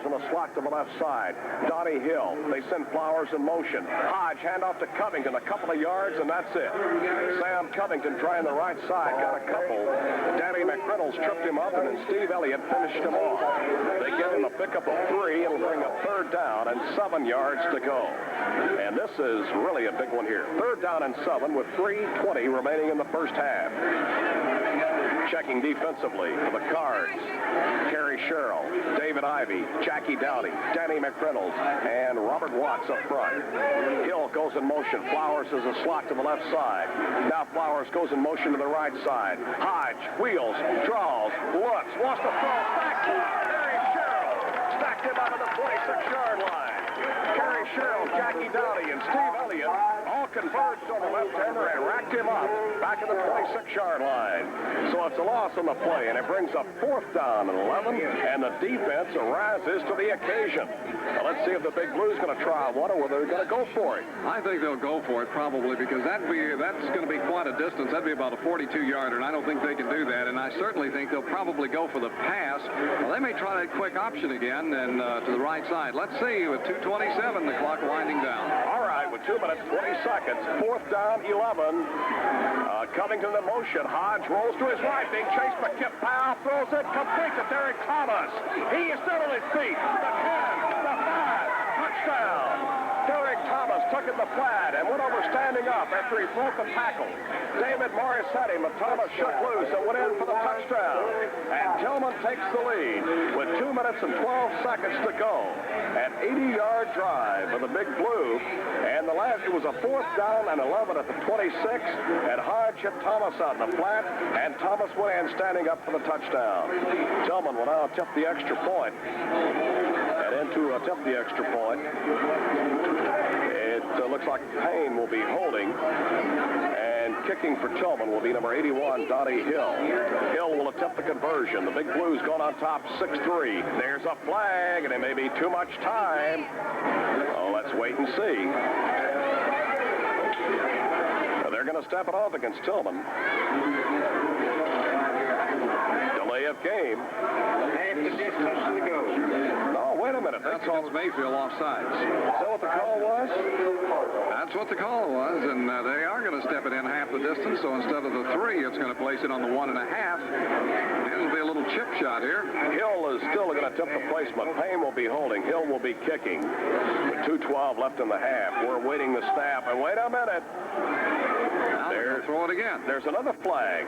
Flowers on the slot to the left side. Donnie Hill. They send Flowers in motion. Hodge, handoff to Covington. A couple of yards, and that's it. Sam Covington trying the right side. Got a couple. Danny McReynolds tripped him up, and then Steve Elliott finished him off. They give him a pickup of 3. It'll bring a 3rd down and 7 yards to go. And this is really a big one here. 3rd down and 7 with 3:20 remaining in the first half. Checking defensively for the Cards. Kerry Sherrill, David Ivey, Jackie Dowdy, Danny McReynolds, and Robert Watts up front. Hill goes in motion. Flowers is a slot to the left side. Now Flowers goes in motion to the right side. Hodge wheels, draws, looks, wants to throw back. Kerry Sherrill stacked him out of the 26-yard line. Kerry Sherrill, Jackie Dowdy, and Steve Elliott all converged on the left-hander and racked him up back at the 26-yard line. So it's a loss on the play, and it brings up 4th down and 11, and the defense arises to the occasion. Now let's see if the Big Blue's going to try one or whether they're going to go for it. I think they'll go for it probably because that's going to be quite a distance. That'd be about a 42-yarder, and I don't think they can do that. And I certainly think they'll probably go for the pass. Well, they may try that quick option again and to the right side. Let's see with 2:27, the clock winding down. All right, with 2 minutes, 20 seconds, 4th down, 11. Covington in motion. Hodge rolls to his right, being chased by Kip Powell, throws it complete to Derek Thomas. He is still on his feet. The 10, the 5, touchdown. Derek Thomas took it in the flat and went over standing up after he broke the tackle. David Morris had him, but Thomas shook loose and went in for the touchdown. And Tilgman takes the lead with 2 minutes and 12 seconds to go. An 80-yard drive for the Big Blue. And the last, it was a 4th down and 11 at the 26. And Hodge hit Thomas out in the flat, and Thomas went in standing up for the touchdown. Tilgman will now attempt the extra point. And into attempt the extra point, it looks like Payne will be holding. And kicking for Tilgman will be number 81, Donnie Hill. Hill will attempt the conversion. The Big Blues going on top 6-3. There's a flag, and it may be too much time. Oh, let's wait and see. They're going to step it off against Tilgman. Delay of game. Half the distance to go. No, wait a minute. That's all Mayfield offsides. Is that what the call was? That's what the call was, and they are going to step it in half the distance, so instead of the 3, it's going to place it on the 1.5. It'll be a little chip shot here. Hill is still going to attempt the placement. Payne will be holding. Hill will be kicking. With 2:12 left in the half. We're waiting the snap, and wait a minute. Now they're going to throw it again. There's another flag.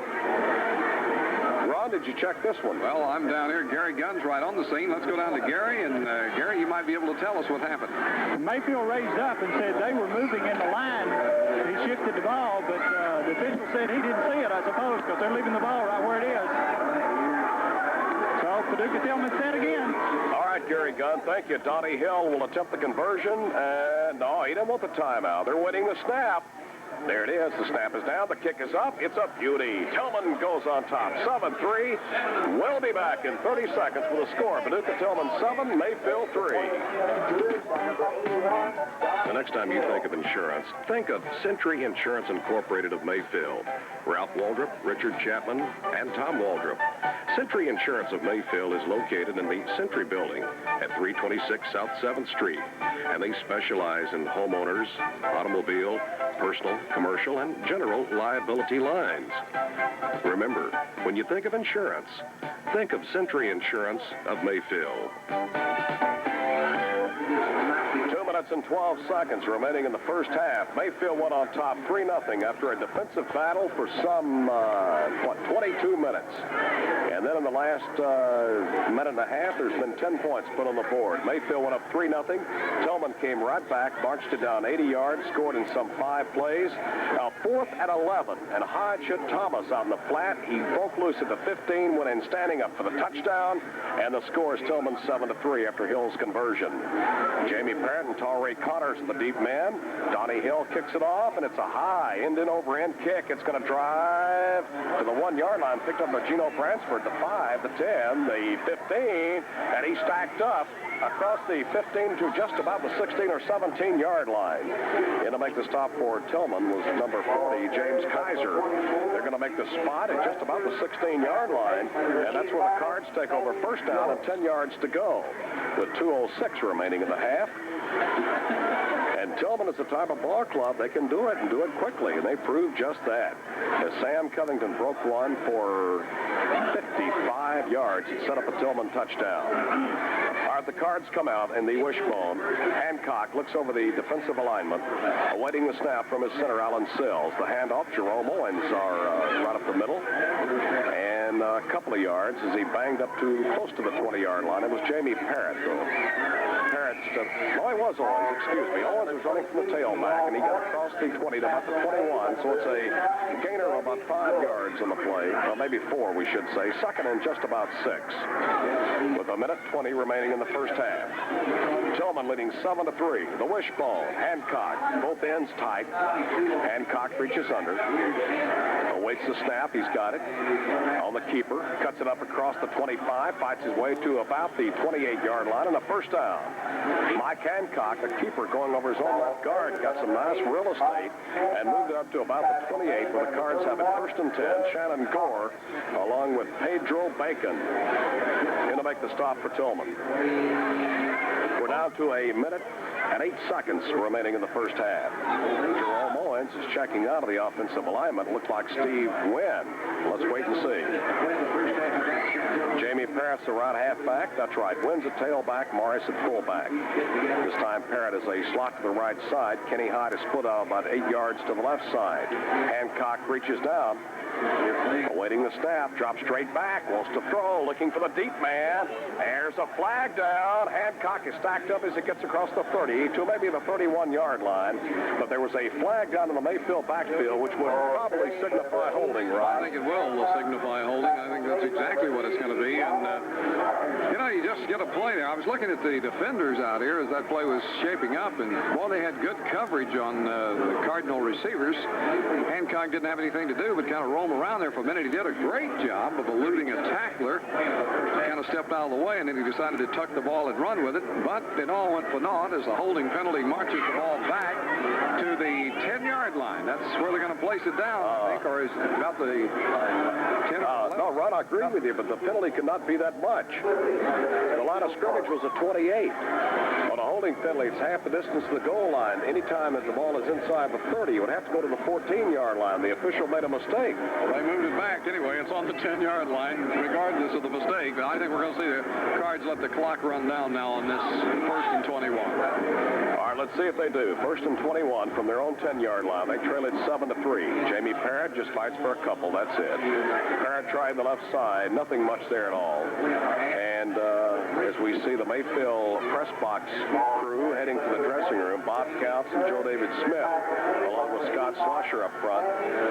Ron, did you check this one? Well, I'm down here. Gary Gunn's right on the scene. Let's go down to Gary, and Gary, you might be able to tell us what happened. Mayfield raised up and said they were moving in the line. He shifted the ball, but the official said he didn't see it, I suppose, because they're leaving the ball right where it is. So Paducah Tilgman said again. All right, Gary Gunn, thank you. Donnie Hill will attempt the conversion, and no, he didn't want the timeout. They're waiting the snap. There it is. The snap is down. The kick is up. It's a beauty. Tilgman goes on top. 7-3. We'll be back in 30 seconds with a score. Paducah Tilgman 7, Mayfield 3. The next time you think of insurance, think of Century Insurance Incorporated of Mayfield. Ralph Waldrop, Richard Chapman, and Tom Waldrop. Century Insurance of Mayfield is located in the Century Building at 326 South 7th Street. And they specialize in homeowners, automobile, personal, commercial, and general liability lines. Remember, when you think of insurance, think of Century Insurance of Mayfield. 2 minutes and 12 seconds remaining in the first half. Mayfield went on top 3-0 after a defensive battle for some, 22 minutes. And then in the last minute and a half, there's been 10 points put on the board. Mayfield went up 3-0. Tilgman came right back, marched it down 80 yards, scored in some 5 plays. Now 4th and 11, and Hodge hit Thomas out in the flat. He broke loose at the 15, went in standing up for the touchdown, and the score is Tilgman 7-3 after Hill's conversion. Jamie Parent and Tara Ray Connors, the deep man. Donnie Hill kicks it off, and it's a high end-over-end kick. It's going to drive to the 1-yard line, picked up by Gino Bransford, the 5, the 10, the 15, and he stacked up across the 15 to just about the 16 or 17-yard line. In to make the stop for Tilgman was number 40, James Kaiser. They're going to make the spot at just about the 16-yard line, and that's where the Cards take over first down and 10 yards to go with 2:06 remaining in the half. And Tilgman is the type of ball club, they can do it and do it quickly, and they proved just that. As Sam Covington broke one for 55 yards, it set up a Tilgman touchdown. All right, the Cards come out in the wishbone. Hancock looks over the defensive alignment, awaiting the snap from his center, Alan Sills. The handoff, Jerome Owens are right up the middle. And a couple of yards as he banged up to close to the 20-yard line. It was Jamie Parrott, though. No, it was Owens, excuse me. Owens was running from the tailback, and he got across the 20 to about the 21, so it's a gainer of about 5 yards on the play. Well, maybe 4, we should say. Second and just about 6. With a minute 20 remaining in the first half. Tilgman leading 7-3. The wishbone. Hancock, both ends tight. Hancock reaches under. Awaits the snap. He's got it. On the keeper. Cuts it up across the 25. Fights his way to about the 28-yard line, and a first down. Mike Hancock, the keeper, going over his own left guard, got some nice real estate and moved it up to about the 28, where the Cards have it first and 10. Shannon Gore, along with Pedro Bacon, going to make the stop for Tilgman. We're down to a minute and 8 seconds remaining in the first half. Jerome Owens is checking out of the offensive alignment. Looks like Steve Wynn. Let's wait and see. Jamie Parrott's the right halfback. That's right. Wynn's a tailback. Morris at fullback. This time Parrott is a slot to the right side. Kenny Hyde is split out about 8 yards to the left side. Hancock reaches down. Awaiting the snap, drops straight back, wants to throw, looking for the deep man. There's a flag down. Hancock is stacked up as it gets across the 30 to maybe the 31-yard line. But there was a flag down in the Mayfield backfield, which would probably signify holding, right? I think it will signify holding. I think that's exactly what it's going to be. And, you just get a play there. I was looking at the defenders out here as that play was shaping up, and while they had good coverage on the Cardinal receivers, Hancock didn't have anything to do but kind of roam around there for a minute. He did a great job of eluding a tackler, kind of stepped out of the way, and then he decided to tuck the ball and run with it. But it all went for naught as the holding penalty marches the ball back to the 10-yard line. That's where they're going to place it down, I think, or is it about the 10? No, Ron, I agree with you, but the penalty could not be that much. The line of scrimmage was a 28. On a holding penalty, it's half the distance to the goal line. Anytime that the ball is inside the 30, it would have to go to the 14-yard line. The official made a mistake. Well, they moved it back anyway. It's on the 10-yard line, regardless of the mistake. But I think we're going to see the Cards let the clock run down now on this first and 21. All right, let's see if they do. First and 21 from their own 10-yard line. They trail it 7-3. Jamie Parrott just fights for a couple. That's it. Parrott tried the left side. Nothing much there at all. And as we see the Mayfield press box crew heading to the dressing room, Bob Counts and Joe David Smith, along with Scott Slosher up front.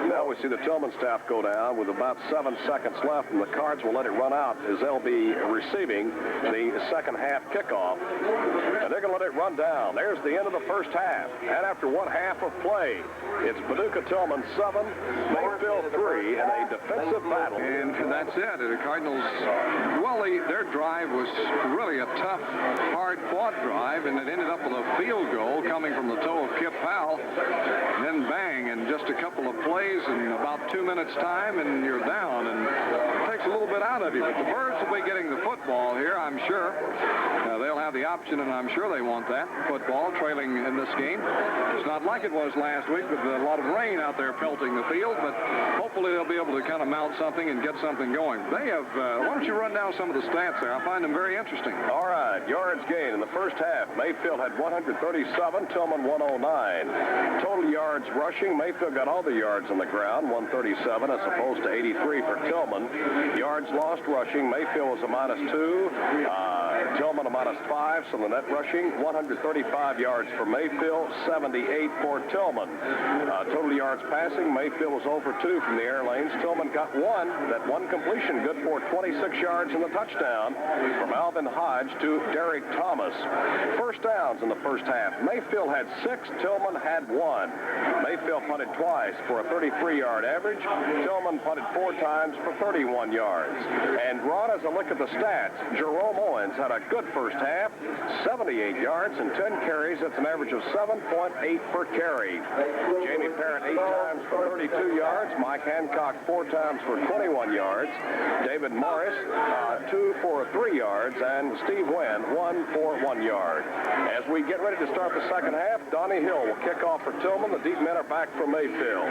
Now we see the Tilgman staff go down with about 7 seconds left, and the Cards will let it run out as they'll be receiving the second half kickoff. And they're going to let it run down. There's the end of the first half. And after one half of play, it's Paducah Tilgman 7, Mayfield 3 in a defensive battle. And that's it. The Cardinals, well, their drive was really a tough, hard-fought drive, and it ended up with a field goal coming from the toe of Kip Powell. And then bang, and just a couple of plays in about 2 minutes' time, and you're down. And it takes a little bit out of you. But the Birds will be getting the football here, I'm sure. They'll have the option, and I'm sure they want that football trailing in this game. It's not like it was last week with a lot of rain out there pelting the field, but hopefully they'll be able to kind of mount something and get something going. They have, why don't you run down some of the stats there? I find them very interesting. All right, yards gained in the first half. Mayfield had 137, Tilgman 109. Total yards rushing, Mayfield got all the yards on the ground, 137 as opposed to 83 for Tilgman. Yards lost rushing, Mayfield was a -2. Tilgman a -5, so the net rushing, 135 yards for Mayfield, 78 for Tilgman. Total yards passing, Mayfield was over 2 from the air lanes. Tilgman got one completion, good for 26 yards in the touchdown from Alvin Hodge to Derek Thomas. First downs in the first half. Mayfield had 6, Tilgman had 1. Mayfield punted twice for a 33-yard average. Tilgman punted 4 times for 31 yards. And Ron, as a look at the stats, Jerome Owens had a good first half, 78 yards and 10 carries. That's an average of 7.8 per carry. Jamie Parrott 8 times for 32 yards. Mike Hancock 4 times for 21 yards. David Morris 2 for 3 yards. And Steve Wynn 1 for 1 yard. As we get ready to start the second half, Donnie Hill will kick off for Tilgman. The deep men are back for Mayfield.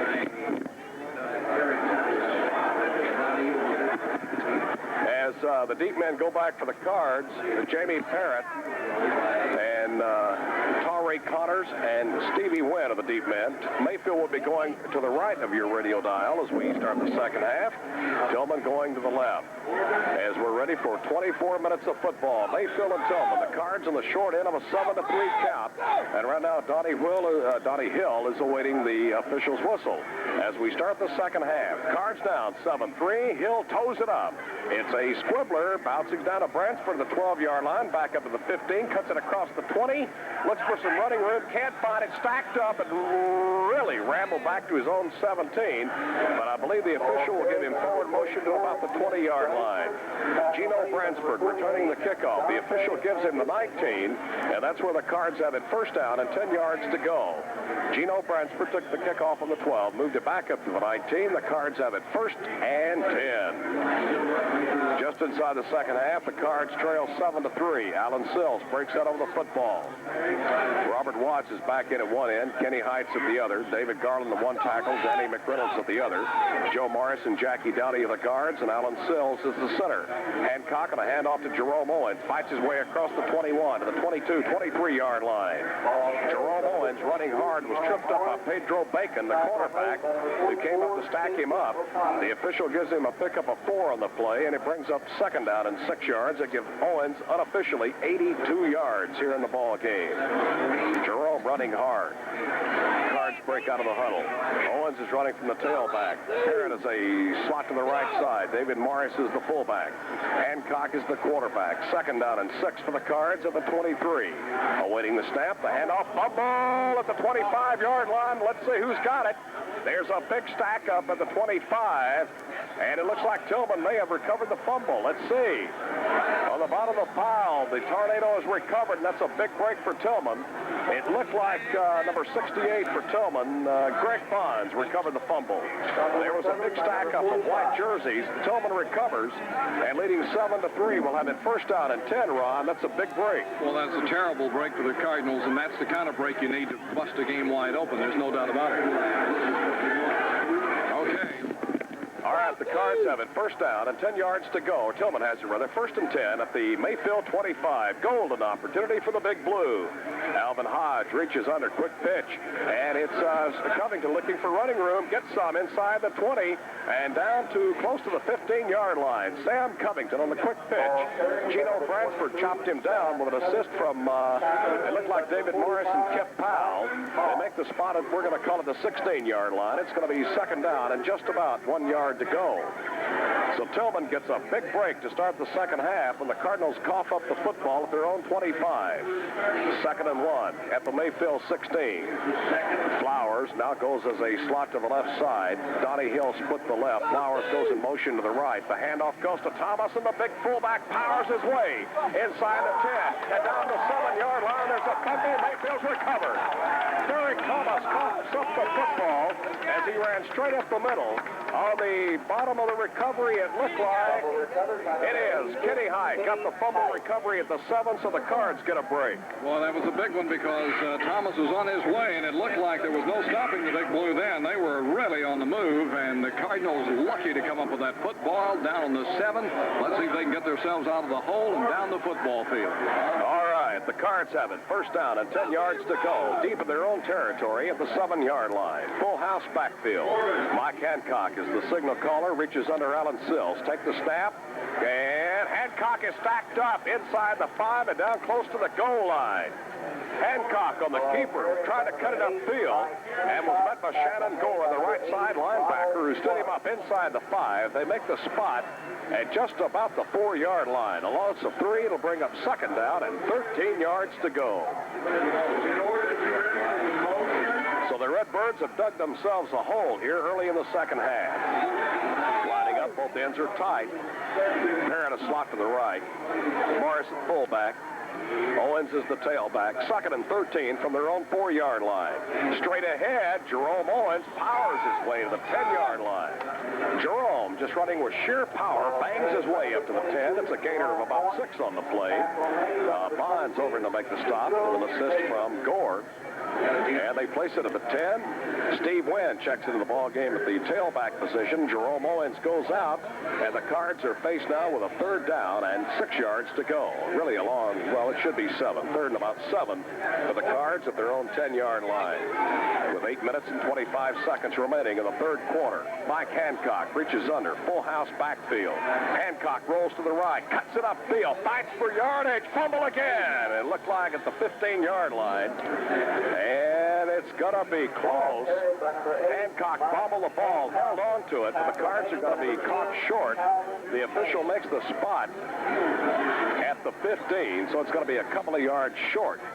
As the deep men go back for the Cards, Jamie Parrott and Ray Connors and Stevie Wynn are the deep men. Mayfield will be going to the right of your radio dial as we start the second half. Tilgman going to the left. As we're ready for 24 minutes of football, Mayfield and Tilgman, the Cards on the short end of a 7-3 count. And right now, Donnie Hill is awaiting the official's whistle. As we start the second half, Cards down 7-3. Hill toes it up. It's a squibbler bouncing down to Bransford at the 12-yard line, back up to the 15, cuts it across the 20, looks for some running room, can't find it, stacked up, and really rambled back to his own 17. But I believe the official will give him forward motion to about the 20-yard line. Gino Bransford returning the kickoff. The official gives him the 19, and that's where the Cards have it first down and 10 yards to go. Gino Bransford took the kickoff on the 12, moved it back up to the 19. The Cards have it first and 10. Just inside the second half, the Cards trail 7-3. Alan Sills breaks out of the football. Robert Watts is back in at one end, Kenny Heights at the other, David Garland the one tackle, Danny McReynolds at the other, Joe Morris and Jackie Downey are the guards, and Alan Sills is the center. Hancock on a handoff to Jerome Owens, fights his way across the 21 to the 22, 23-yard line. Jerome Owens running hard was tripped up by Pedro Bacon, the cornerback, who came up to stack him up. The official gives him a pickup of 4 on the play, and it brings up second down and 6 yards. That gives Owens unofficially 82 yards here in the ball game. Jerome running hard. Cards break out of the huddle. Owens is running from the tailback. Parrott is a slot to the right side. David Morris is the fullback. Hancock is the quarterback. Second down and 6 for the Cards at the 23. Awaiting the snap, the handoff, fumble at the 25-yard line. Let's see who's got it. There's a big stack up at the 25, and it looks like Tilgman may have recovered the fumble. Let's see. On the bottom of the pile, the Tornado is recovered, and that's a big break for Tilgman. It looked like number 68 for Tilgman, Greg Bonds, recovered the fumble. There was a big stack up of white jerseys. Tilgman recovers, and leading 7-3 will have it first down and 10, Ron. That's a big break. Well, that's a terrible break for the Cardinals, and that's the kind of break you need to bust a game wide open. There's no doubt about it. Okay. All right, the Cards have it first down and 10 yards to go. Tilgman has it rather. First and 10 at the Mayfield 25. Golden opportunity for the Big Blue. Alvin Hodge reaches under, quick pitch, and it's Covington looking for running room. Gets some inside the 20 and down to close to the 15-yard line. Sam Covington on the quick pitch. Gino Bransford chopped him down with an assist from, it looked like David Morris and Kip Powell. They make the spot, we're going to call it the 16-yard line. It's going to be second down and just about 1 yard to go. So Tilgman gets a big break to start the second half when the Cardinals cough up the football at their own 25. Second and 1 at the Mayfield 16. Flowers now goes as a slot to the left side. Donnie Hill split the left. Flowers goes in motion to the right. The handoff goes to Thomas, and the big fullback powers his way inside the 10 and down the 7-yard line. There's a fumble. Mayfield's recovered. Derek Thomas coughs up the football as he ran straight up the middle. On the bottom of the recovery, it looked like it is. Kenny High got the fumble recovery at the 7, so the Cards get a break. Well, that was a big one because Thomas was on his way, and it looked like there was no stopping the Big Blue then. They were really on the move, and the Cardinals lucky to come up with that football down on the 7. Let's see if they can get themselves out of the hole and down the football field. All right, the Cards have it. First down and 10 yards to go. Deep in their own territory at the 7-yard line. Full house backfield. Mike Hancock is the signal caller. Reaches under Alan Sills. Take the snap. And Hancock is stacked up inside the 5 and down close to the goal line. Hancock on the keeper, trying to cut it upfield, and was met by Shannon Gore, the right side linebacker, who stood him up inside the 5. They make the spot at just about the 4-yard line. A loss of 3, it'll bring up second down and 13 yards to go. So the Redbirds have dug themselves a hole here early in the second half. Lining up, both ends are tight. Parrott a slot to the right. Morris at fullback. Owens is the tailback. 2nd and 13 from their own 4-yard line. Straight ahead, Jerome Owens powers his way to the 10-yard line. Jerome, just running with sheer power, bangs his way up to the 10. It's a gainer of about 6 on the play. Bonds over to make the stop with an assist from Gore. And they place it at the 10. Steve Wynn checks into the ball game at the tailback position. Jerome Owens goes out, and the Cards are faced now with a 3rd down and 6 yards to go. Really a long, well, it should be 7. 3rd and about 7 for the Cards at their own 10-yard line. With 8 minutes and 25 seconds remaining in the 3rd quarter. Mike Hancock reaches under, full house backfield. Hancock rolls to the right, cuts it upfield, fights for yardage, fumble again. It looked like at the 15-yard line. And it's going to be close. Hancock bobbled the ball, held on to it, but the Cards are going to be caught short. The official makes the spot at the 15, so it's going to be a couple of yards short.